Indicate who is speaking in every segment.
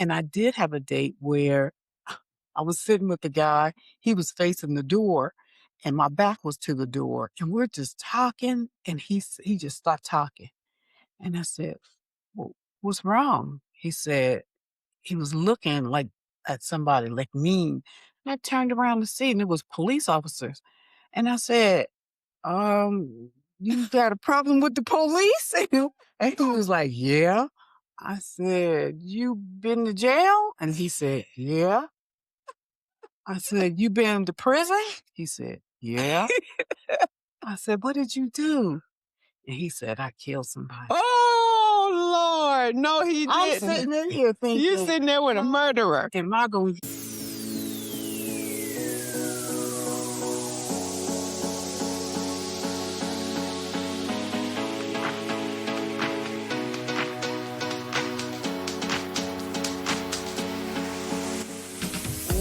Speaker 1: And I did have a date where I was sitting with the guy. He was facing the door, and my back was to the door. And we're just talking, and he just stopped talking. And I said, well, what's wrong? He said, he was looking like at somebody, like mean. And I turned around to see, and it was police officers. And I said, you got a problem with the police? And he was like, yeah. I said, you been to jail? And he said, yeah. I said, you been to prison? He said, yeah. I said, what did you do? And he said, I killed somebody.
Speaker 2: Oh, Lord. No, he didn't.
Speaker 1: I'm sitting in here thinking,
Speaker 2: You sitting there with a murderer.
Speaker 1: am I going to...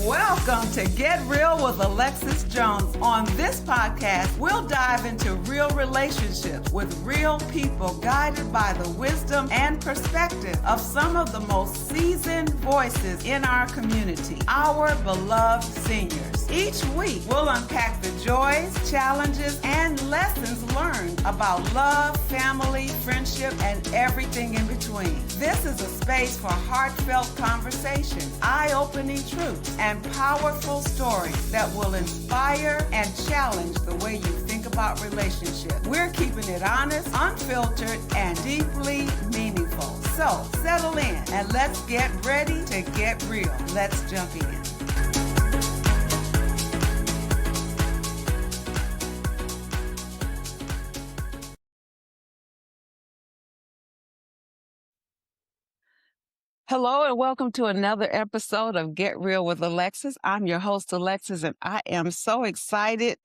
Speaker 3: Welcome to Get Real with Alexis Jones. On this podcast, we'll dive into real relationships with real people guided by the wisdom and perspective of some of the most seasoned voices in our community, our beloved seniors. Each week, we'll unpack the joys, challenges, and lessons learned about love, family, friendship, and everything in between. This is a space for heartfelt conversations, eye-opening truths, and powerful stories that will inspire and challenge the way you think about relationships. We're keeping it honest, unfiltered, and deeply meaningful. So settle in and let's get ready to get real. Let's jump in. Hello and welcome to another episode of Get Real with Alexis. I'm your host, Alexis, and I am so excited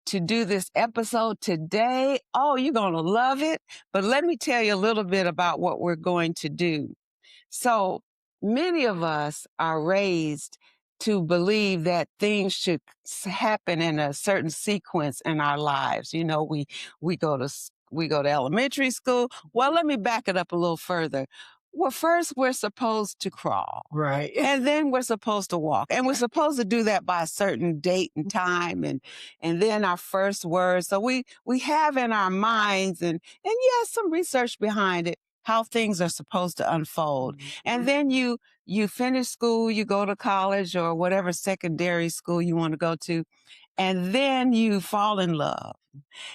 Speaker 3: to do this episode today. Oh, you're going to love it. But let me tell you a little bit about what we're going to do. So many of us are raised to believe that things should happen in a certain sequence in our lives. You know, we go to elementary school. Well, let me back it up a little further. Well, first we're supposed to crawl.
Speaker 1: Right.
Speaker 3: And then we're supposed to walk. And we're supposed to do that by a certain date and time and then our first words. So we have in our minds and yes, some research behind it, how things are supposed to unfold.
Speaker 1: Mm-hmm.
Speaker 3: And then you finish school, you go to college or whatever secondary school you want to go to, and then you fall in love.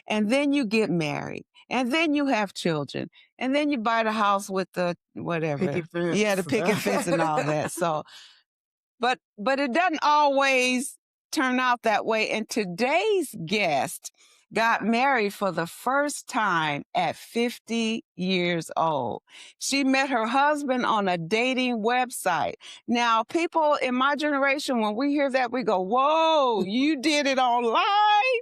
Speaker 3: And then you get married. And then you have children. And then you buy the house with the whatever.
Speaker 1: Picket fence.
Speaker 3: Yeah, the picket fence and all that. So, but it doesn't always turn out that way. And today's guest got married for the first time at 50 years old. She met her husband on a dating website. Now, people in my generation, when we hear that, we go, whoa, you did it online?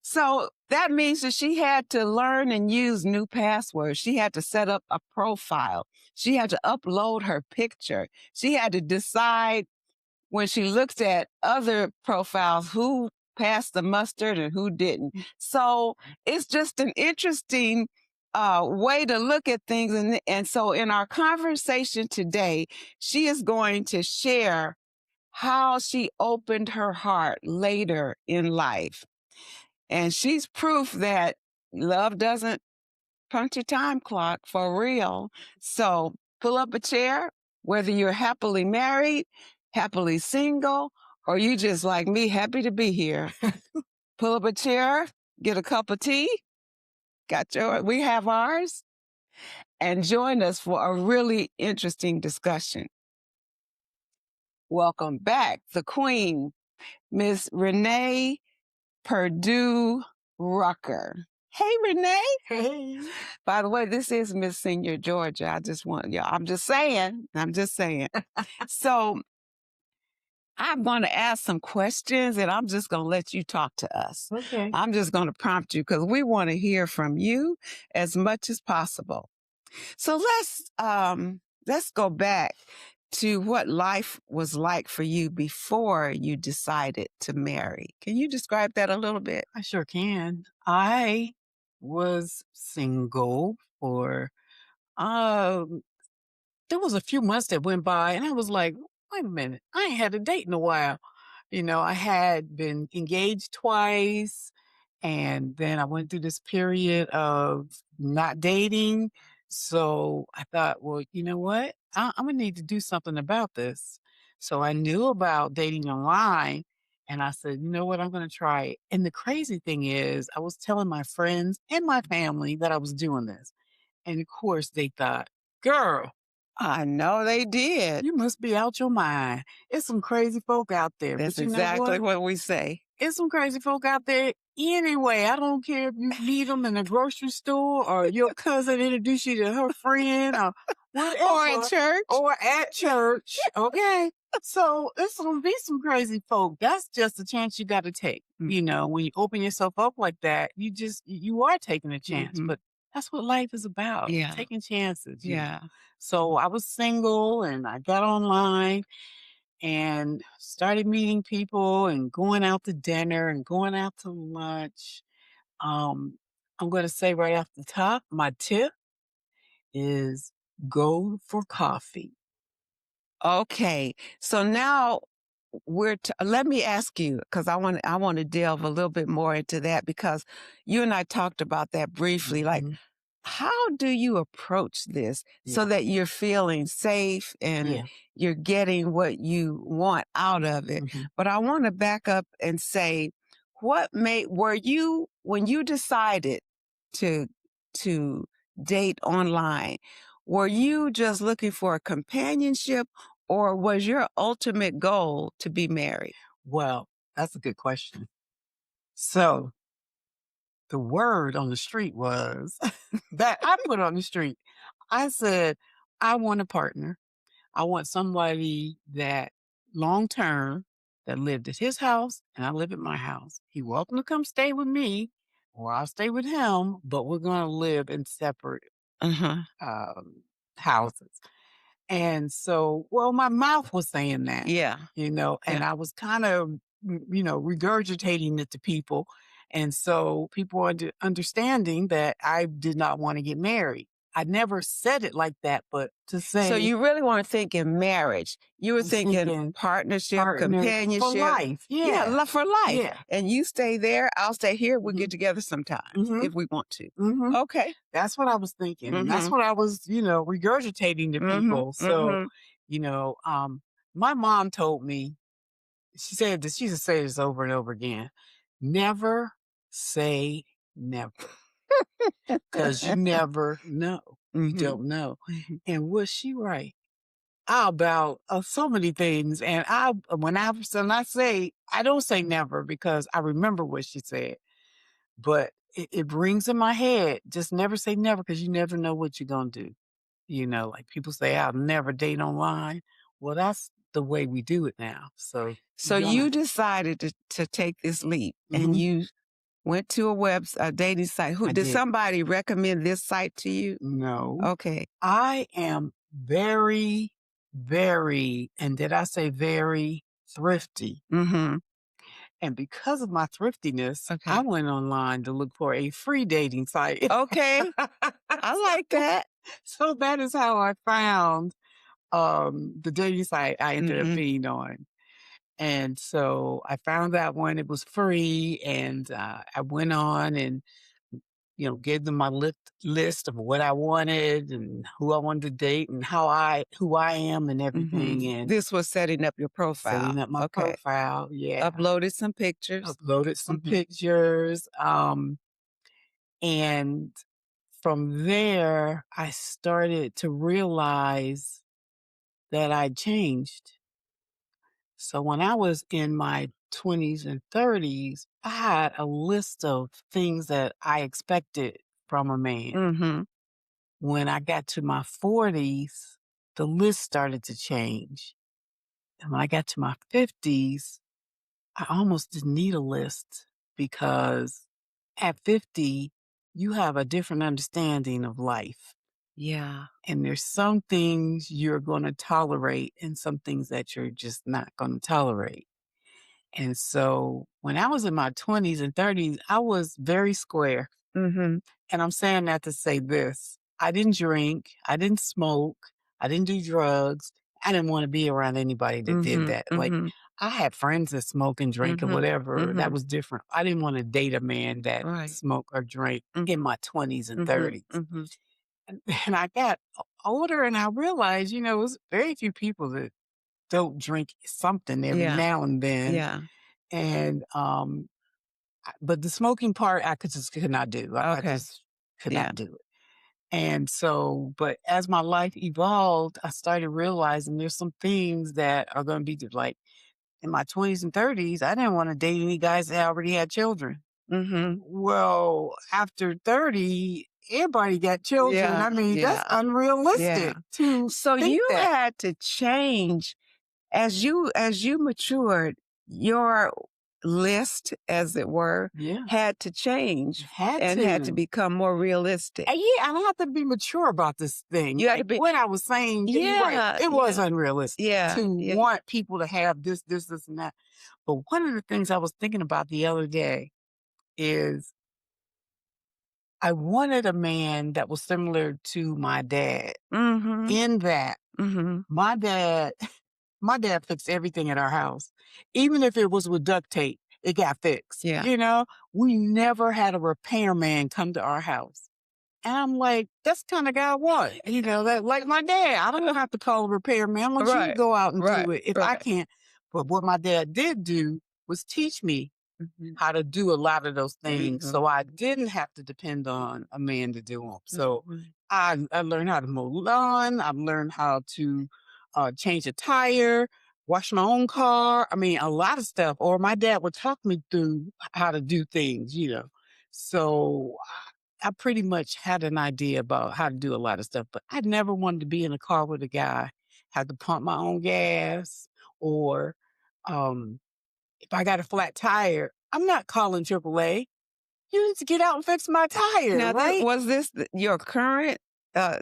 Speaker 3: So that means that she had to learn and use new passwords. She had to set up a profile. She had to upload her picture. She had to decide when she looked at other profiles who passed the mustard and who didn't. So it's just an interesting way to look at things. And so in our conversation today, she is going to share how she opened her heart later in life. And she's proof that love doesn't punch a time clock for real. So pull up a chair, whether you're happily married, happily single, or you just like me, happy to be here. Pull up a chair, get a cup of tea. We have ours. And join us for a really interesting discussion. Welcome back, the Queen, Miss Renee Perdue Rucker. Hey, Renee.
Speaker 1: Hey.
Speaker 3: By the way, this is Miss Senior Georgia. I'm just saying. So I'm going to ask some questions and I'm just going to let you talk to us.
Speaker 1: Okay.
Speaker 3: I'm just going to prompt you because we want to hear from you as much as possible. So let's go back to what life was like for you before you decided to marry. Can you describe that a little bit?
Speaker 1: I sure can. I was single for there was a few months that went by, and I was like, wait a minute, I ain't had a date in a while. I had been engaged twice, and then I went through this period of not dating. So I thought, well, you know what? I'm gonna need to do something about this. So I knew about dating online, and I said, you know what? I'm gonna try it. And the crazy thing is, I was telling my friends and my family that I was doing this, and of course, they thought, girl,
Speaker 3: I know they did.
Speaker 1: you must be out your mind. It's some crazy folk out there.
Speaker 3: That's
Speaker 1: But you know
Speaker 3: exactly
Speaker 1: what?
Speaker 3: what we say.
Speaker 1: It's some crazy folk out there anyway. I don't care if you meet them in a grocery store or your cousin introduced you to her friend or whatever.
Speaker 3: Or at church.
Speaker 1: Or at church. Okay. So it's gonna be some crazy folk. That's just a chance you gotta take. When you open yourself up like that, you are taking a chance. But that's what life is about.
Speaker 3: Yeah.
Speaker 1: Taking chances.
Speaker 3: Yeah.
Speaker 1: So I was single and I got online and started meeting people and going out to dinner and going out to lunch. I'm going to say right off the top, my tip is go for coffee.
Speaker 3: Okay. So now let me ask you, because I want to delve a little bit more into that, because you and I talked about that briefly. Like, how do you approach this so that you're feeling safe and you're getting what you want out of it? But I want to back up and say, when you decided to date online, were you just looking for a companionship, or was your ultimate goal to be married?
Speaker 1: Well, that's a good question. So the word on the street was that I put on the street. I said, I want a partner. I want somebody that long term that lived at his house and I live at my house. He welcome to come stay with me or I'll stay with him, but we're going to live in separate houses. And so, well, my mouth was saying that, and I was kind of, regurgitating it to people. And so people are understanding that I did not want to get married. I never said it like that, but to say.
Speaker 3: So you really weren't thinking marriage. You were thinking partnership, companionship.
Speaker 1: For life.
Speaker 3: Yeah, for life.
Speaker 1: Yeah.
Speaker 3: And you stay there, I'll stay here. We'll get together sometime if we want to. Okay.
Speaker 1: That's what I was thinking. And that's what I was, regurgitating to people. So, my mom told me, she said this, she used to say this over and over again. Never say never. Because you never know. You don't know. And was she right? About so many things. And when I say, I don't say never because I remember what she said. But it rings in my head. Just never say never because you never know what you're going to do. Like people say, I'll never date online. Well, that's the way we do it now. So
Speaker 3: you decided to take this leap and you went to a dating site. Did somebody recommend this site to you?
Speaker 1: No.
Speaker 3: Okay.
Speaker 1: I am very, very, and did I say very thrifty? And because of my thriftiness, I went online to look for a free dating site.
Speaker 3: Okay. I like that.
Speaker 1: So that is how I found the dating site I ended up being on. And so I found that one. It was free. And I went on and, gave them my list of what I wanted and who I wanted to date and who I am and everything. And
Speaker 3: this was setting up your profile.
Speaker 1: Setting up my profile. Yeah.
Speaker 3: Uploaded some pictures.
Speaker 1: Pictures. And from there, I started to realize that I'd changed. So when I was in my 20s and 30s, I had a list of things that I expected from a man. When I got to my 40s, the list started to change. And when I got to my 50s, I almost didn't need a list because at 50, you have a different understanding of life.
Speaker 3: Yeah.
Speaker 1: And there's some things you're going to tolerate and some things that you're just not going to tolerate. And so when I was in my 20s and 30s, I was very square. And I'm saying that to say this. I didn't drink. I didn't smoke. I didn't do drugs. I didn't want to be around anybody that did that. Like,
Speaker 3: mhm,
Speaker 1: I had friends that smoke and drink and
Speaker 3: mhm,
Speaker 1: whatever. That
Speaker 3: mhm.
Speaker 1: was different. I didn't want to date a man that
Speaker 3: Right.
Speaker 1: smoked or drank in my 20s and
Speaker 3: Mhm,
Speaker 1: 30s.
Speaker 3: mhm.
Speaker 1: And I got older and I realized, it was very few people that don't drink something every
Speaker 3: Yeah,
Speaker 1: now and then.
Speaker 3: yeah.
Speaker 1: And but the smoking part I could not do. I
Speaker 3: Okay.
Speaker 1: just could
Speaker 3: Yeah.
Speaker 1: not do it. And so, but as my life evolved, I started realizing there's some things that are going to be like in my 20s and 30s. I didn't want to date any guys that already had children.
Speaker 3: Mhm.
Speaker 1: Well, after 30, everybody got children.
Speaker 3: Yeah,
Speaker 1: I mean, that's
Speaker 3: yeah, yeah.
Speaker 1: unrealistic to
Speaker 3: So
Speaker 1: think
Speaker 3: you
Speaker 1: that.
Speaker 3: had to change as you matured, your list, as it were,
Speaker 1: Yeah,
Speaker 3: had to change
Speaker 1: had
Speaker 3: and had to
Speaker 1: to.
Speaker 3: become more realistic.
Speaker 1: And yeah, I have to be mature about this thing.
Speaker 3: You had to
Speaker 1: Like
Speaker 3: be
Speaker 1: what I was saying, yeah, you're right.
Speaker 3: yeah,
Speaker 1: It was
Speaker 3: yeah,
Speaker 1: unrealistic
Speaker 3: yeah,
Speaker 1: to
Speaker 3: yeah.
Speaker 1: want people to have this, and that. But one of the things I was thinking about the other day is I wanted a man that was similar to my dad
Speaker 3: Mhm,
Speaker 1: in that
Speaker 3: mhm.
Speaker 1: my dad my dad fixed everything at our house. Even if it was with duct tape, it got fixed.
Speaker 3: Yeah.
Speaker 1: We never had a repairman come to our house. And I'm like, that's the kind of guy I want. That like my dad. I don't have to call a repairman. I want you to
Speaker 3: Right,
Speaker 1: go out and
Speaker 3: right,
Speaker 1: do it if I
Speaker 3: right.
Speaker 1: can't. But what my dad did do was teach me
Speaker 3: Mhm,
Speaker 1: how to do a lot of those things.
Speaker 3: mhm,
Speaker 1: So I didn't have to depend on a man to do them. So
Speaker 3: mhm.
Speaker 1: I learned how to mow lawn. I've learned how to change a tire, wash my own car. I mean, a lot of stuff. Or my dad would talk me through how to do things. So I pretty much had an idea about how to do a lot of stuff, but I never wanted to be in a car with a guy, had to pump my own gas, or um, if I got a flat tire, I'm not calling AAA. You need to get out and fix my tire,
Speaker 3: Now,
Speaker 1: right?
Speaker 3: was this your current, uh,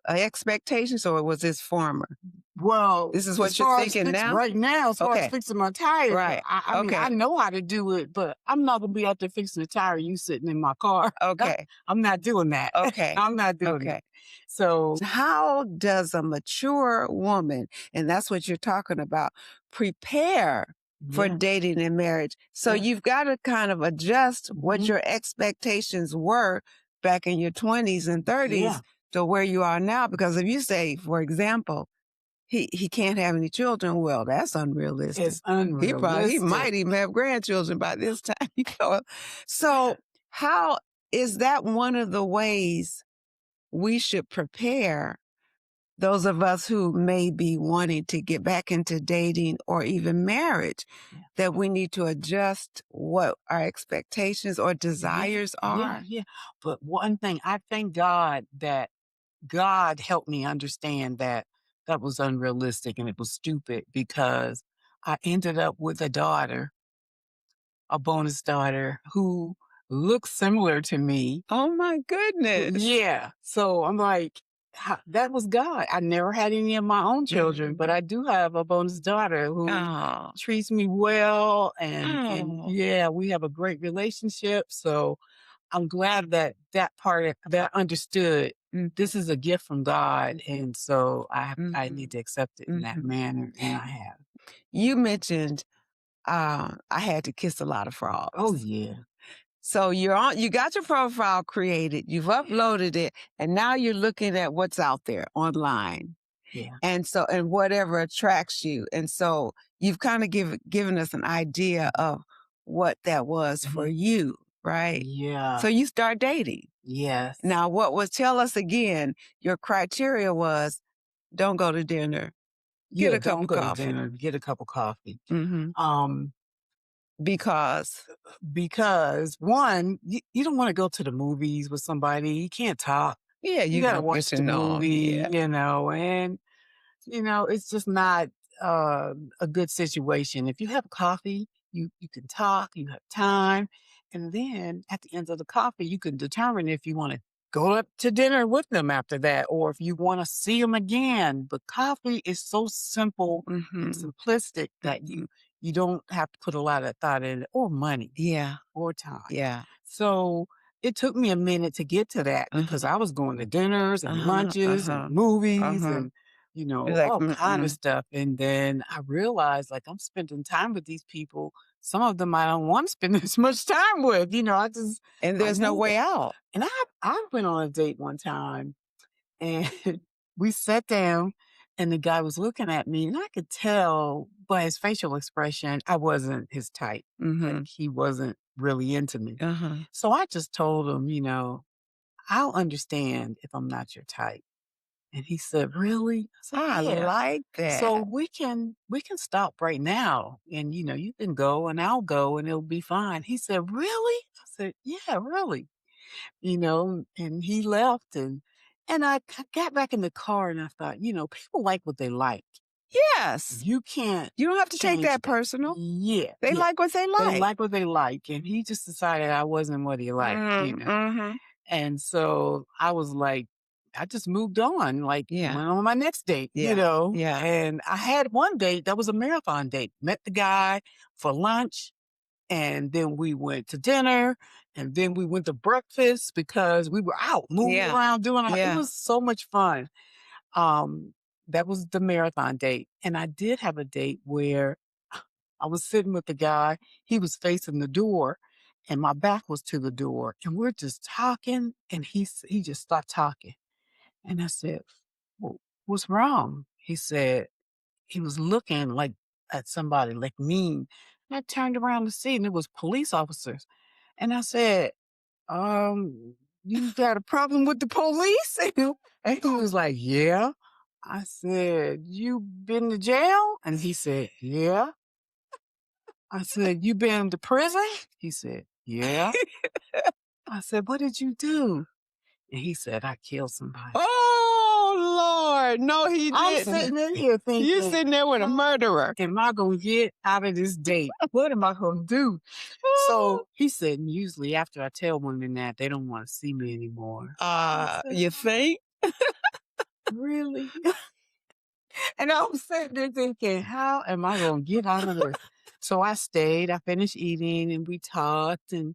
Speaker 3: expectations, or was this former?
Speaker 1: Well,
Speaker 3: This is
Speaker 1: as
Speaker 3: what you're
Speaker 1: far as
Speaker 3: thinking now?
Speaker 1: right now, as far as
Speaker 3: Okay,
Speaker 1: fixing my tire,
Speaker 3: right.
Speaker 1: I mean, I
Speaker 3: Okay,
Speaker 1: know how to do it, but I'm not gonna be out there fixing the tire. You sitting in my car.
Speaker 3: okay,
Speaker 1: I'm not doing that.
Speaker 3: okay,
Speaker 1: I'm not doing
Speaker 3: okay.
Speaker 1: that. So
Speaker 3: How does a mature woman, and that's what you're talking about, prepare for
Speaker 1: yeah,
Speaker 3: dating and marriage? So
Speaker 1: yeah,
Speaker 3: you've got to kind of adjust what
Speaker 1: mhm,
Speaker 3: your expectations were back in your 20s and 30s
Speaker 1: yeah.
Speaker 3: to where you are now. Because if you say, for example, he can't have any children, well, that's unrealistic.
Speaker 1: It's
Speaker 3: He
Speaker 1: unrealistic.
Speaker 3: might even have grandchildren by this time. So how is that one of the ways we should prepare those of us who may be wanting to get back into dating or even marriage,
Speaker 1: Yeah,
Speaker 3: that we need to adjust what our expectations or
Speaker 1: yeah,
Speaker 3: desires
Speaker 1: yeah,
Speaker 3: are?
Speaker 1: yeah. But one thing, I thank God that God helped me understand that that was unrealistic and it was stupid because I ended up with a bonus daughter who looks similar to me.
Speaker 3: Oh my goodness.
Speaker 1: Yeah. So I'm like, that was God. I never had any of my own children, but I do have a bonus daughter who
Speaker 3: Oh,
Speaker 1: treats me well. And
Speaker 3: oh.
Speaker 1: yeah, we have a great relationship. So I'm glad that part that I understood this is a gift from God. And so I
Speaker 3: Mm-hmm.
Speaker 1: need to accept it in that
Speaker 3: Mm-hmm.
Speaker 1: manner. And I have.
Speaker 3: You mentioned I had to kiss a lot of
Speaker 1: Oh,
Speaker 3: frogs.
Speaker 1: yeah.
Speaker 3: So you got your profile created, you've uploaded it, and now you're looking at what's out there online.
Speaker 1: Yeah.
Speaker 3: And whatever attracts you. And so you've kind of given us an idea of what that was for
Speaker 1: Mhm.
Speaker 3: you, right?
Speaker 1: Yeah.
Speaker 3: So you start dating.
Speaker 1: Yes.
Speaker 3: Now, tell us again, your criteria was don't go to dinner, get
Speaker 1: Yeah,
Speaker 3: a cup
Speaker 1: don't
Speaker 3: of
Speaker 1: go to
Speaker 3: coffee.
Speaker 1: dinner, get a cup of coffee.
Speaker 3: Hmm.
Speaker 1: Um,
Speaker 3: Because,
Speaker 1: because one, you don't want to go to the movies with somebody. You can't talk.
Speaker 3: yeah,
Speaker 1: You
Speaker 3: you
Speaker 1: gotta
Speaker 3: don't get
Speaker 1: watch
Speaker 3: to
Speaker 1: the
Speaker 3: know 'em.
Speaker 1: movie,
Speaker 3: Yeah.
Speaker 1: and it's just not a good situation. If you have coffee, you can talk, you have time, and then at the end of the coffee, you can determine if you want to go up to dinner with them after that, or if you want to see them again. But coffee is so simple and
Speaker 3: Hmm.
Speaker 1: simplistic that you don't have to put a lot of thought in it, or money,
Speaker 3: Yeah.
Speaker 1: or time.
Speaker 3: Yeah.
Speaker 1: So. it took me a minute to get to that because I was going to dinners and lunches and movies and,
Speaker 3: You're like,
Speaker 1: all kind of stuff. And then I realized like I'm spending time with these people. Some of them I don't want to spend as much time with.
Speaker 3: and
Speaker 1: I
Speaker 3: there's no
Speaker 1: knew
Speaker 3: way
Speaker 1: that.
Speaker 3: out.
Speaker 1: And I went on a date one time and we sat down and the guy was looking at me and I could tell by his facial expression I wasn't his type. Like he wasn't really into me. So I just told him, I'll understand if I'm not your type. And he said, "Really?" I said,
Speaker 3: I
Speaker 1: "Yeah."
Speaker 3: like that.
Speaker 1: So we can stop right now and you can go and I'll go and it'll be fine. He said, "Really?" I said, "Yeah, really." And he left and I got back in the car and I thought, people like what they like.
Speaker 3: Yes.
Speaker 1: You can't
Speaker 3: You don't have to take
Speaker 1: change
Speaker 3: that
Speaker 1: that.
Speaker 3: personal.
Speaker 1: Yeah.
Speaker 3: They
Speaker 1: Yeah.
Speaker 3: like what they
Speaker 1: They
Speaker 3: like.
Speaker 1: like what they like. And he just decided I wasn't what he liked. And so I was like, I just moved on, like
Speaker 3: Yeah.
Speaker 1: went on my next date,
Speaker 3: Yeah.
Speaker 1: And I had one date that was a marathon date. Met the guy for lunch, and then we went to dinner, and then we went to breakfast because we were out moving
Speaker 3: Yeah.
Speaker 1: around doing it
Speaker 3: Yeah.
Speaker 1: was so much fun. Um, that was the marathon date. And I did have a date where I was sitting with the guy, he was facing the door and my back was to the door and we're just talking and he just stopped talking. And I said, well, "What's wrong?" He said he was looking like at somebody like mean. And I turned around to see and it was police officers. And I said, you got a problem with the police? And he was like, "Yeah." I said, "You been to jail?" And he said, "Yeah." I said, "You been to prison?" He said, "Yeah." I said, "What did you do?" And he said, "I killed somebody."
Speaker 2: Oh, Lord. No, he
Speaker 1: I'm
Speaker 2: didn't.
Speaker 1: sitting in here thinking,
Speaker 2: You're sitting there with a murderer.
Speaker 1: am I going to get out of this date? What am I going to do? So he said, usually after I tell women that, they don't want to see me anymore. I said,
Speaker 3: You think?
Speaker 1: really? And I was sitting there thinking, how am I going to get out of this? So I stayed, I finished eating and we talked and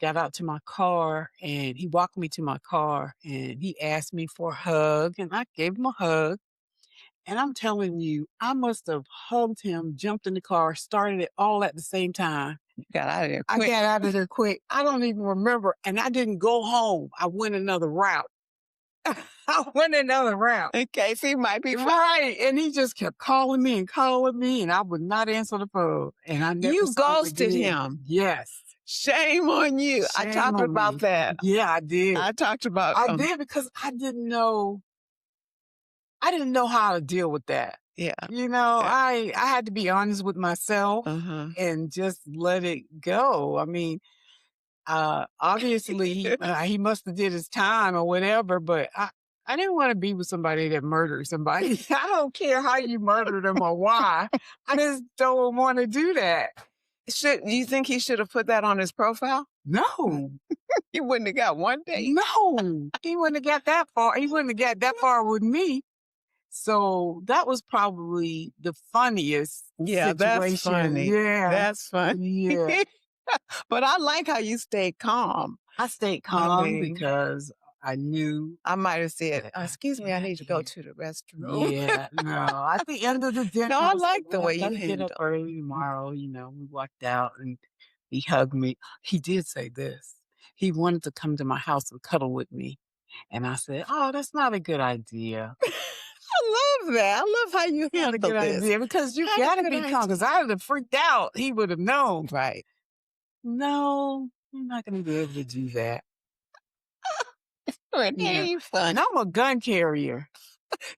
Speaker 1: got out to my car and he walked me to my car and he asked me for a hug and I gave him a hug. And I'm telling you, I must have hugged him, jumped in the car, started it all at the same time.
Speaker 3: You got out of there
Speaker 1: I
Speaker 3: quick.
Speaker 1: got out of there quick. I don't even remember. And I didn't go home. I went another route. I went another route.
Speaker 3: In case he might be
Speaker 1: Right. And he just kept calling me, and I would not answer the phone. And I never
Speaker 3: You
Speaker 1: saw him
Speaker 3: ghosted
Speaker 1: again.
Speaker 3: him.
Speaker 1: Yes.
Speaker 3: Shame on you. I
Speaker 1: Shame
Speaker 3: talked
Speaker 1: on
Speaker 3: about
Speaker 1: me.
Speaker 3: that.
Speaker 1: Yeah, I did.
Speaker 3: I talked about
Speaker 1: I did because I didn't know how to deal with that.
Speaker 3: Yeah.
Speaker 1: I had to be honest with myself and just let it go. I mean, obviously he must have did his time or whatever, but I didn't want to be with somebody that murdered somebody. I don't care how you murdered them or why. I just don't want to do that.
Speaker 3: You think he should have put that on his profile?
Speaker 1: No.
Speaker 3: He wouldn't have got one date.
Speaker 1: No. He wouldn't have got that far. He wouldn't have got that far with me. So that was probably the funniest situation.
Speaker 3: That's funny.
Speaker 1: Yeah.
Speaker 3: That's funny.
Speaker 1: Yeah.
Speaker 3: But I like how you stayed calm.
Speaker 1: I stayed calm because I knew.
Speaker 3: I might have said,
Speaker 1: that
Speaker 3: excuse me, I need to go to the restroom.
Speaker 1: Yeah, no. At the end of the dinner,
Speaker 3: No, I like the way
Speaker 1: I
Speaker 3: you
Speaker 1: gotta get up
Speaker 3: handled.
Speaker 1: early tomorrow. We walked out and he hugged me. He did say this. He wanted to come to my house and cuddle with me. And I said, "Oh, that's not a good idea."
Speaker 3: I love that. I love how you
Speaker 1: Not a
Speaker 3: handled
Speaker 1: good
Speaker 3: this.
Speaker 1: idea because you
Speaker 3: Not a
Speaker 1: gotta
Speaker 3: good
Speaker 1: be
Speaker 3: idea.
Speaker 1: calm. Because I would have freaked out. He would have known.
Speaker 3: Right.
Speaker 1: No, you're not gonna be able to do that.
Speaker 3: Renee, you fun.
Speaker 1: And I'm a gun carrier.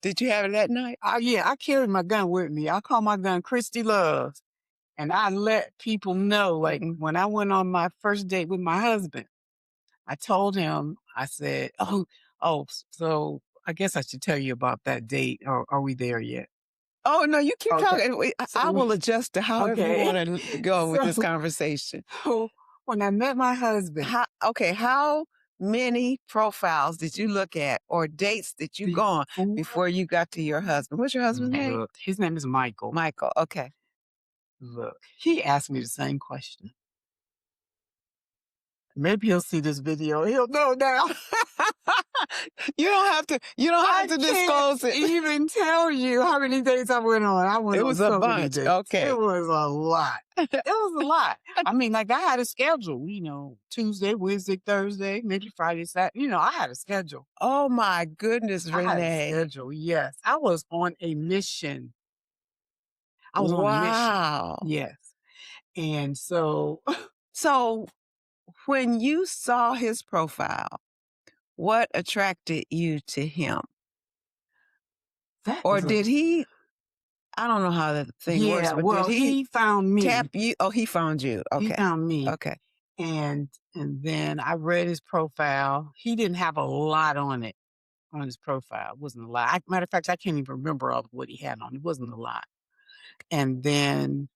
Speaker 3: Did you have it that night?
Speaker 1: Yeah, I carry my gun with me. I call my gun Christy Loves. And I let people know, like when I went on my first date with my husband, I told him, I said, so I guess I should tell you about that date. Or are we there yet?
Speaker 3: Oh, no, you keep
Speaker 1: Okay.
Speaker 3: talking. I will adjust to however you
Speaker 1: Okay.
Speaker 3: want to go with this conversation.
Speaker 1: So when I met my husband,
Speaker 3: How many profiles did you look at or dates did you go on before you got to your husband? What's your husband's name?
Speaker 1: Look, his name is Michael.
Speaker 3: Michael. Okay.
Speaker 1: Look, he asked me the same question. Maybe he'll see this video. He'll know now.
Speaker 3: You don't have to disclose it.
Speaker 1: Even tell you how many dates I went on. I went
Speaker 3: It
Speaker 1: on
Speaker 3: was
Speaker 1: so
Speaker 3: a
Speaker 1: many
Speaker 3: bunch.
Speaker 1: dates.
Speaker 3: Okay.
Speaker 1: It was a lot. It was a lot. I mean, like I had a schedule, Tuesday, Wednesday, Thursday, maybe Friday, Saturday. I had a schedule.
Speaker 3: Oh my goodness,
Speaker 1: I had a
Speaker 3: Renee.
Speaker 1: schedule, yes. I was on a mission. I was on a mission.
Speaker 3: Wow.
Speaker 1: Yes. And so
Speaker 3: So when you saw his profile, what attracted you to him? Or did he, I don't know how that thing works, but
Speaker 1: well,
Speaker 3: did
Speaker 1: he found me.
Speaker 3: tap you? Oh, he found you. Okay.
Speaker 1: He found me.
Speaker 3: Okay.
Speaker 1: And then I read his profile. He didn't have a lot on his profile. It wasn't a lot. Matter of fact, I can't even remember all of what he had on. It wasn't a lot. And then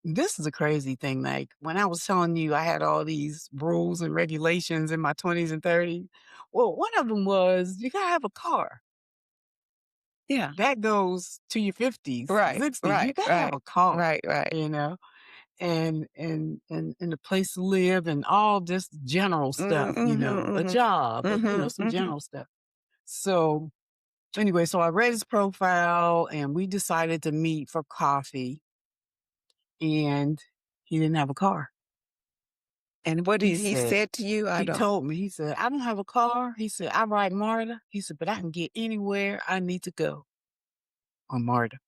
Speaker 1: this is a crazy thing. Like when I was telling you I had all these rules and regulations in my 20s and 30s. Well, one of them was you gotta have a car.
Speaker 3: Yeah.
Speaker 1: That goes to your 50s,
Speaker 3: Right.
Speaker 1: 60s.
Speaker 3: Right.
Speaker 1: You gotta have a car.
Speaker 3: Right. Right.
Speaker 1: And a place to live and all this general stuff, a job, some general stuff. So anyway, so I read his profile and we decided to meet for coffee, and he didn't have a car.
Speaker 3: And what did he said to you?
Speaker 1: He told me, he said, I don't have a car. He said, I ride MARTA. He said, but I can get anywhere I need to go on MARTA.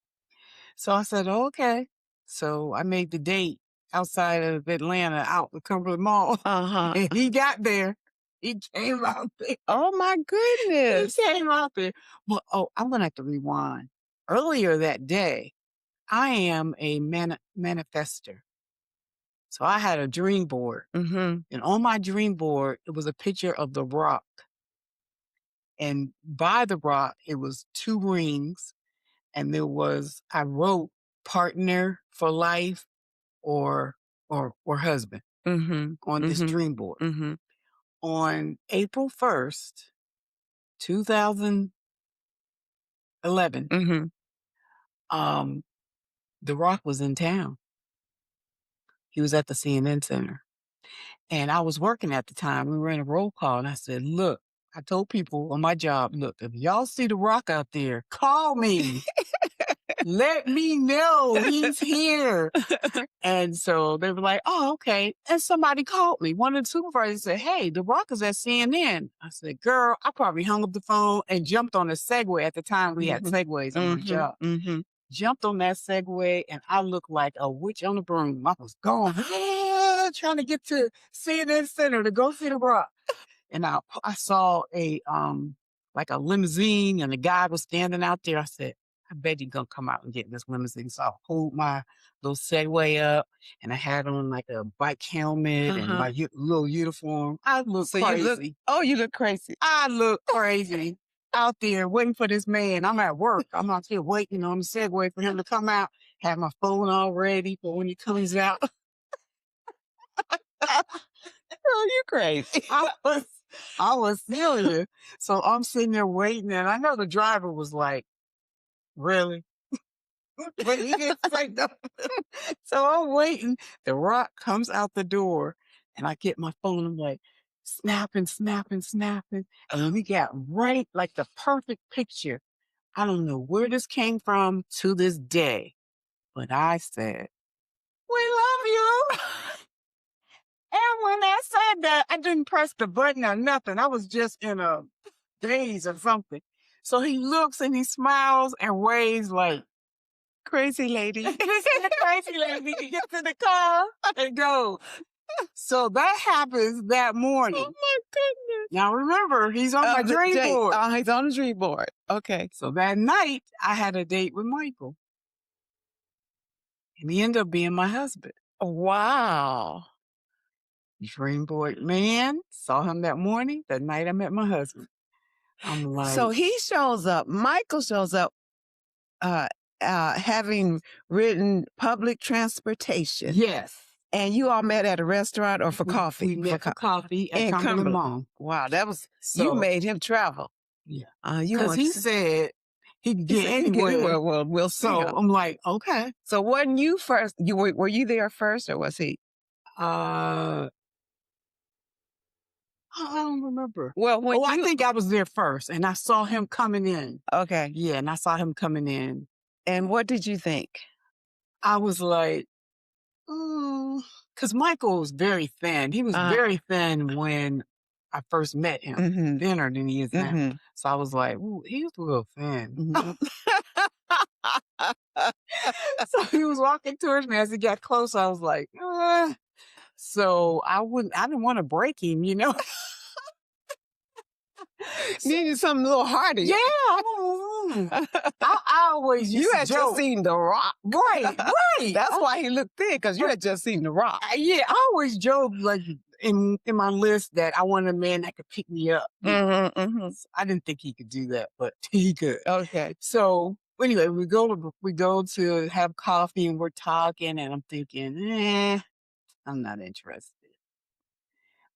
Speaker 1: So I said, okay. So I made the date outside of Atlanta, out the Cumberland Mall. And he got there. He came out there.
Speaker 3: Oh my goodness.
Speaker 1: He came out there. Well, I'm going to have to rewind. Earlier that day, I am a manifester. So I had a dream board. And on my dream board, it was a picture of the rock. And by the rock, it was 2 rings. And I wrote partner for life or husband on this dream board. On April 1st, 2011, The Rock was in town. He was at the CNN Center. And I was working at the time. We were in a roll call, and I said, look, I told people on my job, look, if y'all see The Rock out there, call me. Let me know he's here. And so they were like, oh, okay. And somebody called me. One of the supervisors said, hey, The Rock is at CNN. I said, girl, I probably hung up the phone and jumped on a Segway. At the time, we had Segways on my job. Jumped on that Segway, and I looked like a witch on a broom. I was going, trying to get to CNN Center to go see The Rock. And I saw a limousine, and the guy was standing out there. I said, I bet he's going to come out and get in this limousine. So I pulled my little Segway up, and I had on like a bike helmet and my little uniform. I look crazy.
Speaker 3: You look crazy.
Speaker 1: I look crazy out there waiting for this man. I'm at work. I'm out here waiting on the Segway for him to come out. Have my phone all ready for when he comes out.
Speaker 3: Oh, you crazy.
Speaker 1: I was serious. So I'm sitting there waiting, and I know the driver was like, really? But he didn't say nothing. So I'm waiting. The Rock comes out the door, and I get my phone. I'm like, snapping. And we got right, like the perfect picture. I don't know where this came from to this day, but I said, we love you. And when I said that, I didn't press the button or nothing. I was just in a daze or something. So he looks and he smiles and waves like,
Speaker 3: crazy lady.
Speaker 1: Crazy lady. He gets in the car and goes. So that happens that morning.
Speaker 3: Oh my goodness.
Speaker 1: Now remember, he's on my dream board.
Speaker 3: He's on the dream board. Okay.
Speaker 1: So that night, I had a date with Michael. And he ended up being my husband.
Speaker 3: Wow.
Speaker 1: Dream board man. Saw him that morning. That night I met my husband. I'm like.
Speaker 3: So he shows up. Michael shows up having ridden public transportation.
Speaker 1: Yes.
Speaker 3: And you all met at a restaurant or for coffee?
Speaker 1: We met for coffee at Cumberland Mall.
Speaker 3: Wow, you made him travel.
Speaker 1: Yeah.
Speaker 3: Because
Speaker 1: he said he could get anywhere.
Speaker 3: Well, we'll see.
Speaker 1: So I'm like, okay.
Speaker 3: So wasn't you first? Were you there first, or was he?
Speaker 1: I don't remember.
Speaker 3: Well, when
Speaker 1: I
Speaker 3: you
Speaker 1: think I was there first, and I saw him coming in.
Speaker 3: okay,
Speaker 1: Yeah, and I saw him coming in.
Speaker 3: and what did you think?
Speaker 1: I was like, because Michael was very thin. He was very thin when I first met him,
Speaker 3: Mhm.
Speaker 1: thinner than he is now.
Speaker 3: Mhm.
Speaker 1: So I was like, ooh, he's a little thin.
Speaker 3: Mhm.
Speaker 1: So he was walking towards me. As he got close, I was like, So I didn't want to break him, you know?
Speaker 2: Needed something a little harder.
Speaker 1: Yeah. I always used
Speaker 2: You
Speaker 1: to
Speaker 2: had
Speaker 1: joke.
Speaker 2: just seen The Rock.
Speaker 1: Right.
Speaker 2: That's why he looked thin, because you had just seen The Rock.
Speaker 1: Yeah, I always joke like in my list that I want a man that could pick me up.
Speaker 3: Mhm. Mhm.
Speaker 1: I didn't think he could do that, but he could.
Speaker 3: Okay.
Speaker 1: So anyway, we go to have coffee and we're talking, and I'm thinking, I'm not interested.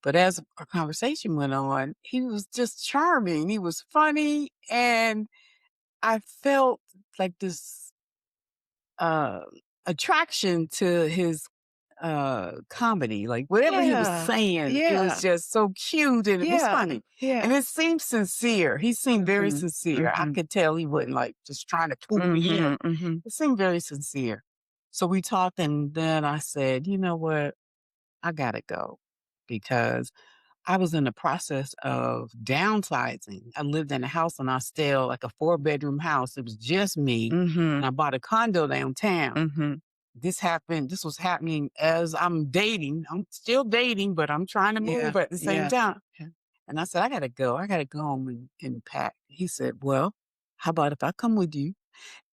Speaker 1: But as our conversation went on, he was just charming. He was funny, and I felt like this uh, attraction to his comedy. Like whatever he was
Speaker 3: Yeah.
Speaker 1: saying, it
Speaker 3: Yeah.
Speaker 1: was just so cute and it was
Speaker 3: Yeah.
Speaker 1: funny. And
Speaker 3: Yeah.
Speaker 1: it seemed sincere. He seemed very
Speaker 3: Mhm.
Speaker 1: sincere. I
Speaker 3: Mhm.
Speaker 1: could tell he wasn't like just trying to pull me in.
Speaker 3: Mhm. Mhm.
Speaker 1: It seemed very sincere. So we talked, and then I said, you know what? I gotta go because I was in the process of downsizing. I lived in a house on Austell, like a 4-bedroom house. It was just me. And
Speaker 3: Mhm.
Speaker 1: I bought a condo downtown.
Speaker 3: Mhm.
Speaker 1: This was happening as I'm dating. I'm still dating, but I'm trying to
Speaker 3: Yeah.
Speaker 1: move at the same
Speaker 3: Yeah.
Speaker 1: time.
Speaker 3: Yeah.
Speaker 1: And I said, I gotta go. I gotta go home and pack. He said, well, how about if I come with you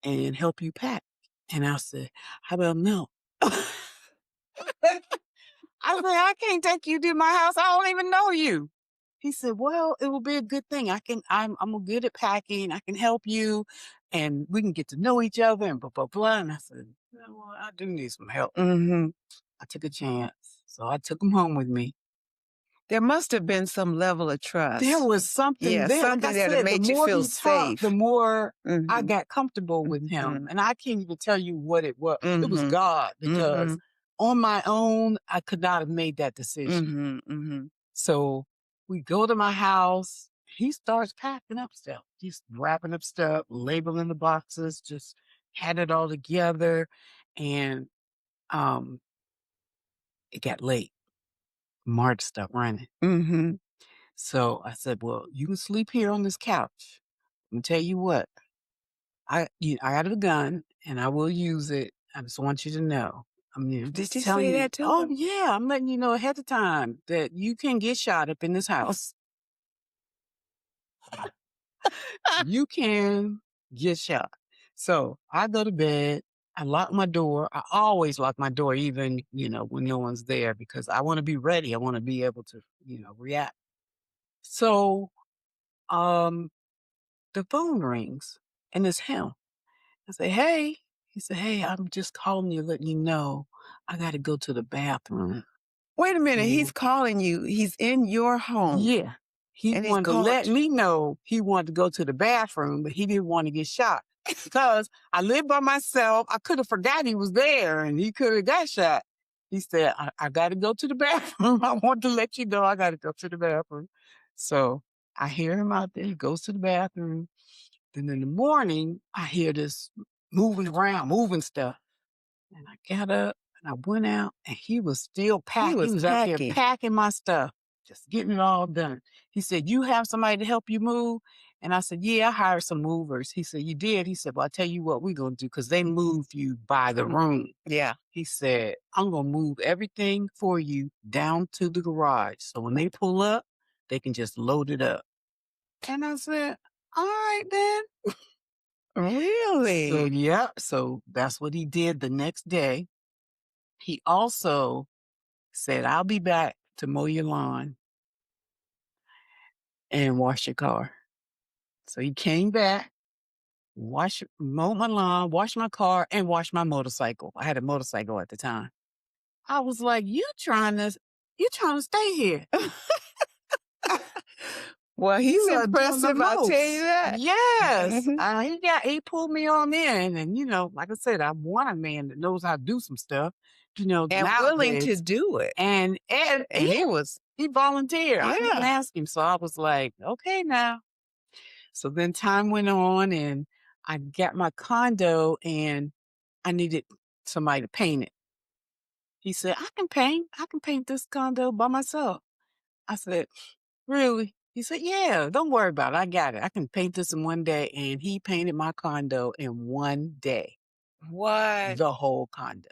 Speaker 1: and help you pack? And I said, how about no? I said, I can't take you to my house. I don't even know you. He said, well, it will be a good thing. I'm good at packing. I can help you and we can get to know each other and blah, blah, blah. And I said, well, I do need some help.
Speaker 3: Mhm.
Speaker 1: I took a chance. So I took him home with me.
Speaker 3: There must have been some level of trust.
Speaker 1: There was something
Speaker 3: Yeah,
Speaker 1: there. Like
Speaker 3: something
Speaker 1: I
Speaker 3: there that
Speaker 1: said, the
Speaker 3: made you
Speaker 1: more
Speaker 3: feel
Speaker 1: he talked, the
Speaker 3: safe.
Speaker 1: more I
Speaker 3: Mhm.
Speaker 1: got comfortable with him.
Speaker 3: Mhm.
Speaker 1: And I can't even tell you what it was. It was
Speaker 3: Mhm.
Speaker 1: God because
Speaker 3: Mhm.
Speaker 1: on my own, I could not have made that decision.
Speaker 3: Mhm. Mhm.
Speaker 1: So we go to my house. He starts packing up stuff. He's wrapping up stuff, labeling the boxes, just had it all together. And it got late. March stopped running.
Speaker 3: Mhm.
Speaker 1: So I said, well, you can sleep here on this couch. I'm gonna tell you what, I have a gun and I will use it. I just want you to know. I'm
Speaker 3: Did
Speaker 1: just
Speaker 3: you
Speaker 1: telling
Speaker 3: say
Speaker 1: you.
Speaker 3: that to
Speaker 1: Oh
Speaker 3: him?
Speaker 1: yeah, I'm letting you know ahead of time that you can get shot up in this house. You can get shot. So I go to bed. I lock my door. I always lock my door, even, when no one's there, because I want to be ready. I want to be able to, react. So the phone rings and it's him. I say, hey. He said, hey, I'm just calling you, letting you know I got to go to the bathroom.
Speaker 3: Wait a minute. He's
Speaker 1: Mm.
Speaker 3: calling you. He's in your home.
Speaker 1: Yeah. He
Speaker 3: And he's
Speaker 1: wanted to
Speaker 3: called
Speaker 1: let
Speaker 3: you.
Speaker 1: me know he wanted to go to the bathroom, but he didn't want to get shot because I live by myself. I could have forgot he was there and he could have got shot. He said, I got to go to the bathroom. I want to let you know I got to go to the bathroom. So I hear him out there. He goes to the bathroom. Then in the morning, I hear this moving around, moving stuff. And I got up and I went out and he was still
Speaker 3: He
Speaker 1: packing. He
Speaker 3: was
Speaker 1: was out there
Speaker 3: packing.
Speaker 1: packing my stuff, just getting it all done. He said, you have somebody to help you move? And I said, yeah, I hired some movers. He said, you did? He said, well, I'll tell you what we're going to do because they moved you by the room.
Speaker 3: Yeah.
Speaker 1: He said, I'm going to move everything for you down to the garage. So when they pull up, they can just load it up. And I said, all right, then.
Speaker 3: Really?
Speaker 1: So, yeah. So that's what he did the next day. He also said, I'll be back to mow your lawn and wash your car. So he came back, mowed my lawn, washed my car, and washed my motorcycle. I had a motorcycle at the time. I was like, you trying to stay here.
Speaker 3: Well, he's
Speaker 1: You are doing the
Speaker 3: impressive, I'll tell you
Speaker 1: most.
Speaker 3: that.
Speaker 1: Yes.
Speaker 3: Mhm.
Speaker 1: He pulled me on in. And, like I said, I want a man that knows how to do some stuff,
Speaker 3: And willing to
Speaker 1: nowadays.
Speaker 3: do it.
Speaker 1: And he volunteered. I didn't
Speaker 3: Yeah.
Speaker 1: ask him. So I was like, okay, now. So then time went on and I got my condo and I needed somebody to paint it. He said, I can paint. I can paint this condo by myself. I said, really? He said, yeah, don't worry about it. I got it. I can paint this in one day. And he painted my condo in one day,
Speaker 3: What?
Speaker 1: the whole condo.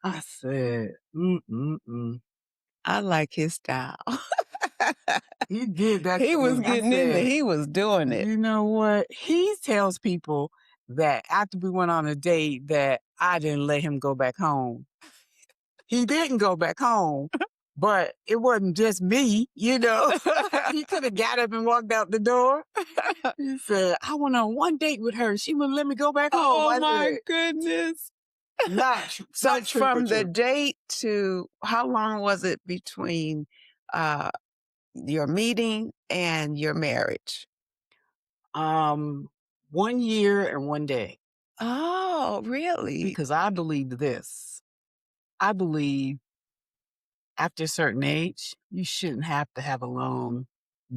Speaker 1: I said, mm-mm-mm.
Speaker 3: I like his style.
Speaker 1: He did that
Speaker 3: He
Speaker 1: to
Speaker 3: was
Speaker 1: me. I
Speaker 3: getting in there.
Speaker 1: said,
Speaker 3: He was doing it.
Speaker 1: you know what? He tells people that after we went on a date that I didn't let him go back home. He didn't go back home, but it wasn't just me, He could have got up and walked out the door. He said, I went on one date with her. She wouldn't let me go back home.
Speaker 3: Oh
Speaker 1: I
Speaker 3: my
Speaker 1: said,
Speaker 3: goodness. So
Speaker 1: not true,
Speaker 3: from
Speaker 1: but
Speaker 3: the
Speaker 1: true.
Speaker 3: date to how long was it between your meeting and your marriage?
Speaker 1: 1 year and 1 day.
Speaker 3: Oh, really?
Speaker 1: Because I believe this. I believe after a certain age, you shouldn't have to have a long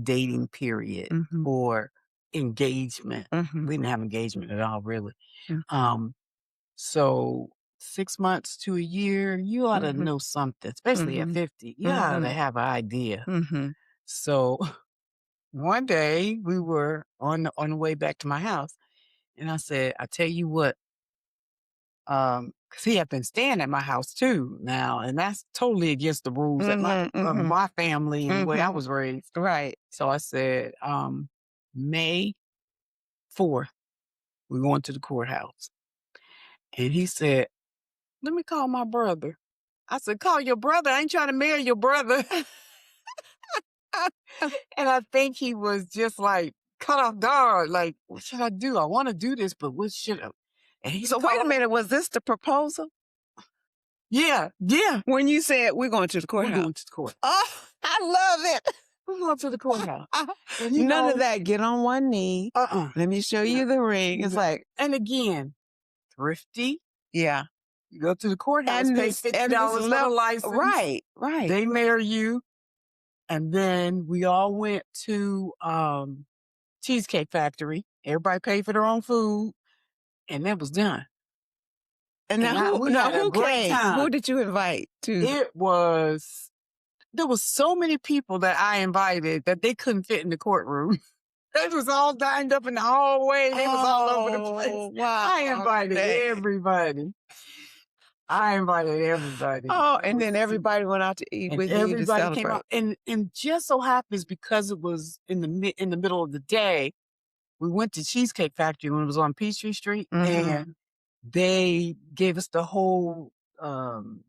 Speaker 1: dating period
Speaker 3: Mhm.
Speaker 1: or engagement.
Speaker 3: Mhm.
Speaker 1: We didn't have engagement at all, really.
Speaker 3: Mhm.
Speaker 1: So 6 months to a year, you ought to
Speaker 3: Mhm.
Speaker 1: know something, especially at
Speaker 3: Mhm.
Speaker 1: 50. You ought to
Speaker 3: Mhm.
Speaker 1: have an idea.
Speaker 3: Mhm.
Speaker 1: So one day we were on the way back to my house, and I said, I tell you what, because he had been staying at my house too now, and that's totally against the rules of
Speaker 3: Mhm. Mhm.
Speaker 1: my family and the way I
Speaker 3: Mhm.
Speaker 1: was raised.
Speaker 3: Right.
Speaker 1: So I said, May 4th, we're going to the courthouse. And he said, let me call my brother. I said, call your brother. I ain't trying to marry your brother. And I think he was just like cut off guard. Like, what should I do? I want to do this, but what should I? And he's
Speaker 3: So wait a minute, was this the proposal?
Speaker 1: Yeah.
Speaker 3: When you said we're going to the
Speaker 1: We're
Speaker 3: courthouse?
Speaker 1: going to the court.
Speaker 3: Oh, I love it.
Speaker 1: We're going to the courthouse. And
Speaker 3: None of that. Get on one knee. Let me show you the ring. It's like,
Speaker 1: and again, thrifty.
Speaker 3: yeah.
Speaker 1: You go to the courthouse,
Speaker 3: And
Speaker 1: pay
Speaker 3: this
Speaker 1: $50 for the license.
Speaker 3: Right.
Speaker 1: They marry you. And then we all went to Cheesecake Factory. Everybody paid for their own food. And that was done.
Speaker 3: And
Speaker 1: We had a
Speaker 3: who
Speaker 1: great
Speaker 3: came?
Speaker 1: time.
Speaker 3: Who did you invite to?
Speaker 1: There was so many people that I invited that they couldn't fit in the courtroom. They was all lined up in the hallway. They was all over the place.
Speaker 3: Wow.
Speaker 1: I invited everybody.
Speaker 3: Oh, and then everybody went out to eat with you to
Speaker 1: everybody
Speaker 3: celebrate.
Speaker 1: came out. And just so happens because it was in the middle of the day, we went to Cheesecake Factory when it was on Peachtree Street, and they gave us the whole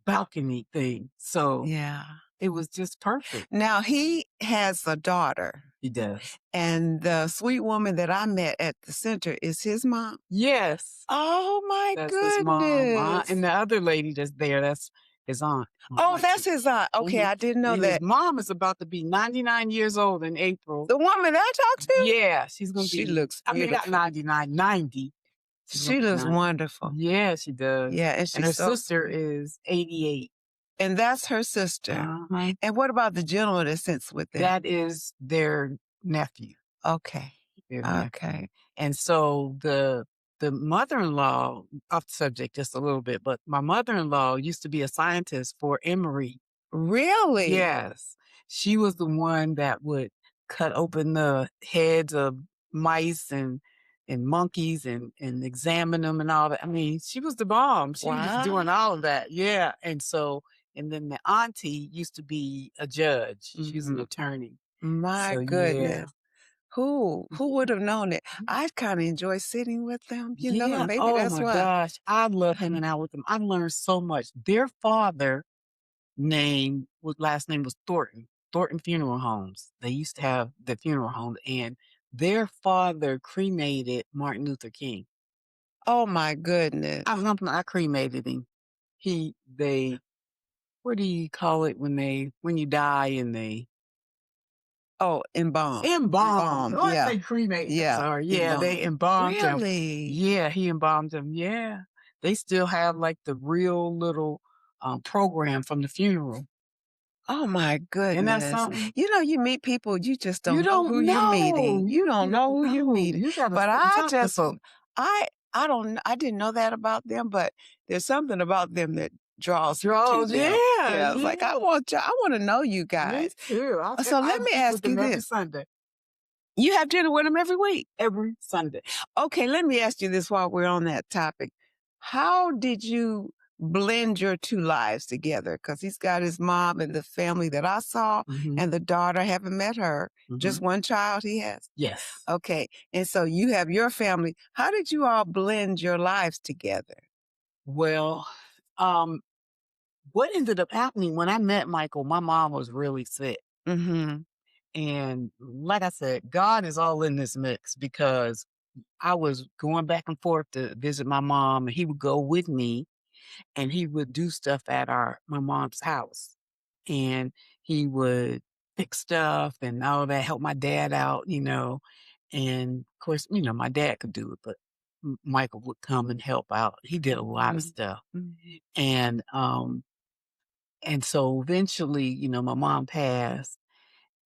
Speaker 1: balcony thing. So
Speaker 3: Yeah.
Speaker 1: it was just perfect.
Speaker 3: Now he has a daughter.
Speaker 1: He does.
Speaker 3: And the sweet woman that I met at the center is his mom.
Speaker 1: Yes.
Speaker 3: Oh my
Speaker 1: That's
Speaker 3: goodness.
Speaker 1: his mom. And the other lady that's there, that's his aunt.
Speaker 3: Oh, that's his aunt. Okay, I didn't know
Speaker 1: and
Speaker 3: that.
Speaker 1: His mom is about to be 99 years old in April.
Speaker 3: The woman I talked to?
Speaker 1: Yeah, she's going to be.
Speaker 3: She looks beautiful.
Speaker 1: not 99, 90.
Speaker 3: She looks wonderful.
Speaker 1: Yeah, she does.
Speaker 3: Yeah, and
Speaker 1: her sister is 88.
Speaker 3: And that's her sister. And what about the gentleman that sits with them?
Speaker 1: That is their nephew.
Speaker 3: Okay.
Speaker 1: Their nephew. And so the mother-in-law, off the subject just a little bit, but my mother-in-law used to be a scientist for Emory.
Speaker 3: Really?
Speaker 1: Yes. She was the one that would cut open the heads of mice and monkeys and examine them and all that. I mean, she was the bomb. She was doing all of that. Yeah. And so, and then the auntie used to be a judge. She was an attorney.
Speaker 3: My goodness. Yeah. Who would have known it? I kind of enjoy sitting with them, you know, and maybe that's why. Oh my
Speaker 1: gosh. I love hanging out with them. I learned so much. Their father last name was Thornton Funeral Homes. They used to have the funeral home, and their father cremated Martin Luther King.
Speaker 3: Oh my goodness.
Speaker 1: I cremated him. What do you call it when you die and
Speaker 3: Oh, embalmed.
Speaker 1: Embalmed. Oh, I
Speaker 3: Yeah.
Speaker 1: say cremated.
Speaker 3: Yeah.
Speaker 1: Sorry. Yeah, they
Speaker 3: Embalmed.
Speaker 1: embalmed him.
Speaker 3: Really?
Speaker 1: Yeah, he embalmed him. Yeah. They still have like the real little program from the funeral.
Speaker 3: Oh my
Speaker 1: Isn't that
Speaker 3: goodness.
Speaker 1: something?
Speaker 3: You know, you meet people, you just
Speaker 1: You
Speaker 3: don't know
Speaker 1: don't
Speaker 3: who you're meeting.
Speaker 1: know.
Speaker 3: You don't know who you're meeting.
Speaker 1: You gotta
Speaker 3: But
Speaker 1: sit and
Speaker 3: I
Speaker 1: talk to
Speaker 3: just,
Speaker 1: folks.
Speaker 3: I didn't know that about them, but there's something about them that draws me to
Speaker 1: Draws,
Speaker 3: them.
Speaker 1: yeah,
Speaker 3: It's like,
Speaker 1: yeah.
Speaker 3: I want to know you
Speaker 1: Me
Speaker 3: guys.
Speaker 1: too.
Speaker 3: So
Speaker 1: I
Speaker 3: let me
Speaker 1: eat with
Speaker 3: ask you
Speaker 1: them every
Speaker 3: this.
Speaker 1: Sunday.
Speaker 3: You have dinner with them every week?
Speaker 1: Every Sunday.
Speaker 3: Okay, let me ask you this while we're on that topic. How did you blend your two lives together? Because he's got his mom and the family that I saw, and the daughter, I haven't met her. Just one child he has?
Speaker 1: Yes.
Speaker 3: Okay, and so you have your family. How did you all blend your lives together?
Speaker 1: Well, what ended up happening when I met Michael, my mom was really sick.
Speaker 3: Mm-hmm.
Speaker 1: And like I said, God is all in this mix because I was going back and forth to visit my mom, and he would go with me and he would do stuff at my mom's house. And he would fix stuff and all that, help my dad out, And of course, my dad could do it, but Michael would come and help out. He did a lot of stuff. And so eventually, my mom passed.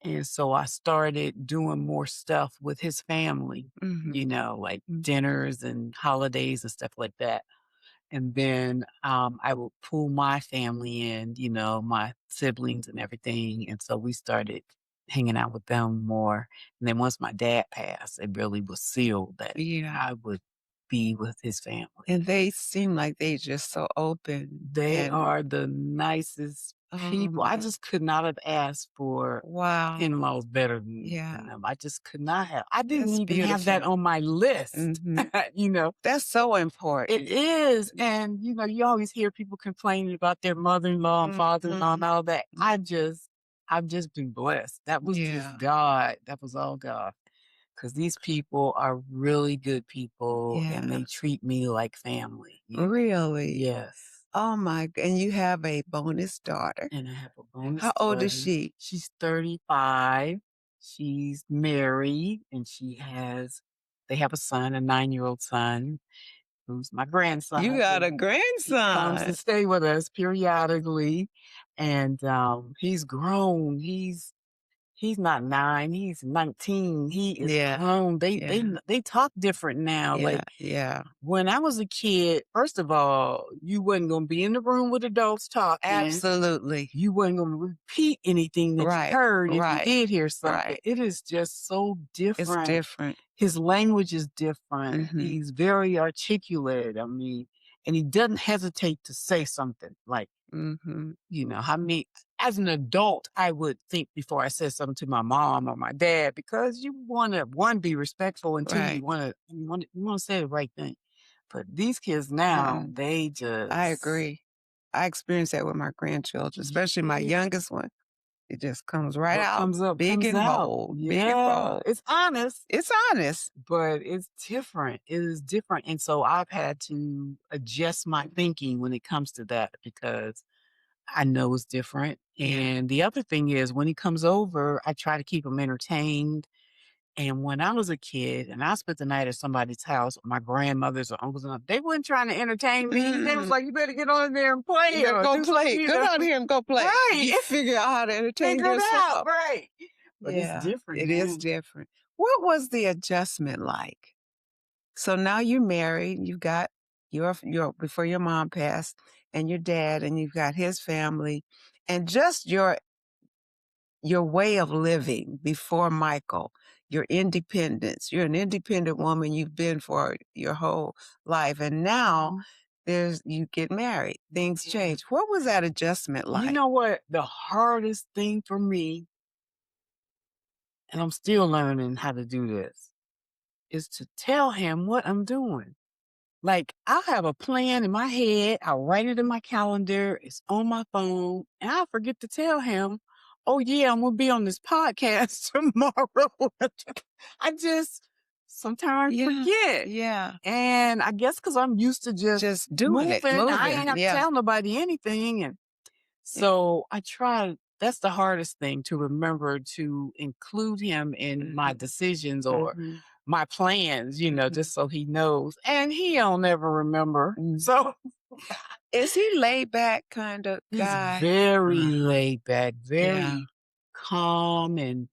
Speaker 1: And so I started doing more stuff with his family, like dinners and holidays and stuff like that. And then I would pull my family in, my siblings and everything. And so we started hanging out with them more. And then once my dad passed, it really was sealed that
Speaker 3: Yeah.
Speaker 1: I would be with his family.
Speaker 3: And they seem like they just so open.
Speaker 1: They are the nicest people. I just could not have asked for
Speaker 3: Wow.
Speaker 1: in-laws better than them. I just could not have. I didn't
Speaker 3: That's
Speaker 1: even have that on my list.
Speaker 3: That's so important.
Speaker 1: It is. And, you always hear people complaining about their mother-in-law and father-in-law and all that. I've just been blessed. That was just God. That was all God. Because these people are really good people and they treat me like family.
Speaker 3: Really?
Speaker 1: Yes.
Speaker 3: Oh my, and you have a bonus daughter.
Speaker 1: And I have a bonus
Speaker 3: How old is
Speaker 1: daughter.
Speaker 3: she?
Speaker 1: She's 35. She's married and they have a son, a 9-year-old son, who's my grandson.
Speaker 3: You got a
Speaker 1: He comes to
Speaker 3: grandson.
Speaker 1: stay with us periodically. And he's grown. He's not 9, he's 19. He is grown. They talk different now. When I was a kid, first of all, you wasn't gonna be in the room with adults talking.
Speaker 3: Absolutely.
Speaker 1: You wasn't gonna repeat anything that you heard if you did hear something. It is just so different.
Speaker 3: It's different.
Speaker 1: His language is different. He's very articulate. I mean, and he doesn't hesitate to say something like, how many, as an adult, I would think before I said something to my mom or my dad, because you want to, one, be respectful, and two, you want to say the right thing. But these kids now, they just.
Speaker 3: I agree. I experience that with my grandchildren, especially my youngest one. It just comes right out.
Speaker 1: Comes up,
Speaker 3: big
Speaker 1: comes
Speaker 3: and
Speaker 1: out.
Speaker 3: bold.
Speaker 1: Yeah.
Speaker 3: Big and bold.
Speaker 1: It's honest.
Speaker 3: It's honest.
Speaker 1: But it's different. It is different. And so I've had to adjust my thinking when it comes to that because I know it's different. And the other thing is when he comes over, I try to keep him entertained. And when I was a kid and I spent the night at somebody's house, my grandmothers or uncles, they weren't trying to entertain me. They was like, you better get on there and play.
Speaker 3: Yeah, go play. Go down here and go play.
Speaker 1: Right.
Speaker 3: You figure out how to entertain
Speaker 1: Figure it
Speaker 3: yourself.
Speaker 1: out. Right. But it's different.
Speaker 3: It is different. What was the adjustment like? So now you're married. You've got your before your mom passed, and your dad, and you've got his family, and just your way of living before Michael, your independence. You're an independent woman. You've been for your whole life, and now you get married. Things change. What was that adjustment like?
Speaker 1: You know what? The hardest thing for me, and I'm still learning how to do this, is to tell him what I'm doing. Like, I'll have a plan in my head. I'll write it in my calendar. It's on my phone. And I'll forget to tell him, oh, yeah, I'm going to be on this podcast tomorrow. I just sometimes forget.
Speaker 3: Yeah.
Speaker 1: And I guess because I'm used to just
Speaker 3: doing
Speaker 1: moving.
Speaker 3: it. Moving.
Speaker 1: I ain't have to tell nobody anything. And so I try that's the hardest thing, to remember to include him in my decisions or my plans, just so he knows. And he'll never remember. So
Speaker 3: is he laid back kind of
Speaker 1: he's
Speaker 3: guy?
Speaker 1: very laid back, very calm, and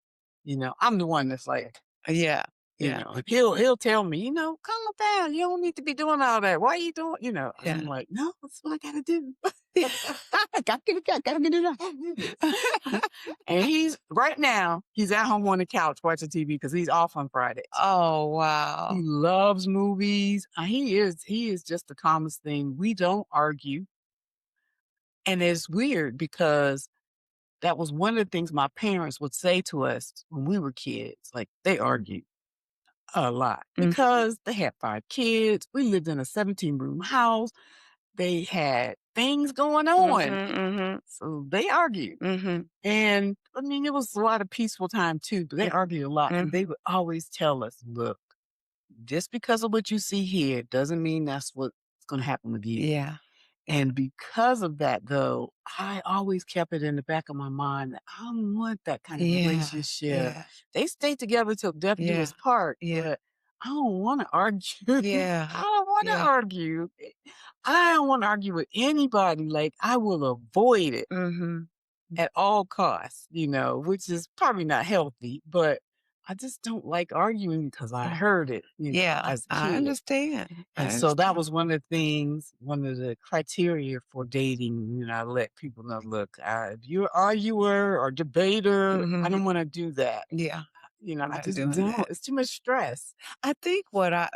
Speaker 1: I'm the one that's like,
Speaker 3: Yeah.
Speaker 1: and he'll tell me, calm down. You don't need to be doing all that. Why are you doing, I'm like, no, that's what I gotta do. I gotta get it done. And right now, he's at home on the couch watching TV because he's off on Fridays.
Speaker 3: Oh, wow.
Speaker 1: He loves movies. He is just the calmest thing. We don't argue. And it's weird because that was one of the things my parents would say to us when we were kids. Like, they argued a lot because they had 5 kids. We lived in a 17-room house. They had things going on. So they argued. And I mean, it was a lot of peaceful time too, but they argued a lot. And they would always tell us, look, just because of what you see here doesn't mean that's what's going to happen with you.
Speaker 3: Yeah.
Speaker 1: And because of that, though, I always kept it in the back of my mind that I don't want that kind of relationship. They stayed together till death do us part, but I don't want to argue. I don't want to argue. I don't want to argue with anybody. Like, I will avoid it at all costs, which is probably not healthy, but I just don't like arguing because I heard it, as a kid.
Speaker 3: I understand.
Speaker 1: And so that was one of the things, one of the criteria for dating. I let people know, look, if you're an arguer or debater, I don't want to do that.
Speaker 3: Yeah.
Speaker 1: I just don't. It's too much stress.
Speaker 3: I think what I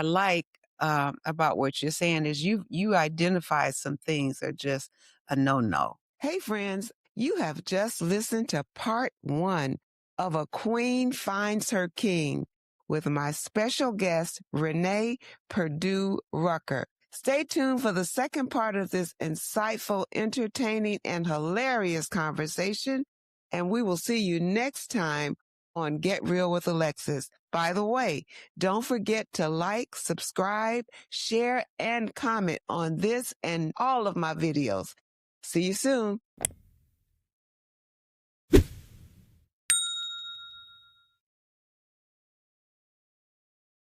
Speaker 3: like about what you're saying is you identify some things that are just a no. Hey friends, you have just listened to part 1 of A Queen Finds Her King with my special guest, Renee Perdue Rucker. Stay tuned for the second part of this insightful, entertaining, and hilarious conversation, and we will see you next time on Get Real with Alexis. By the way, don't forget to like, subscribe, share, and comment on this and all of my videos. See you soon.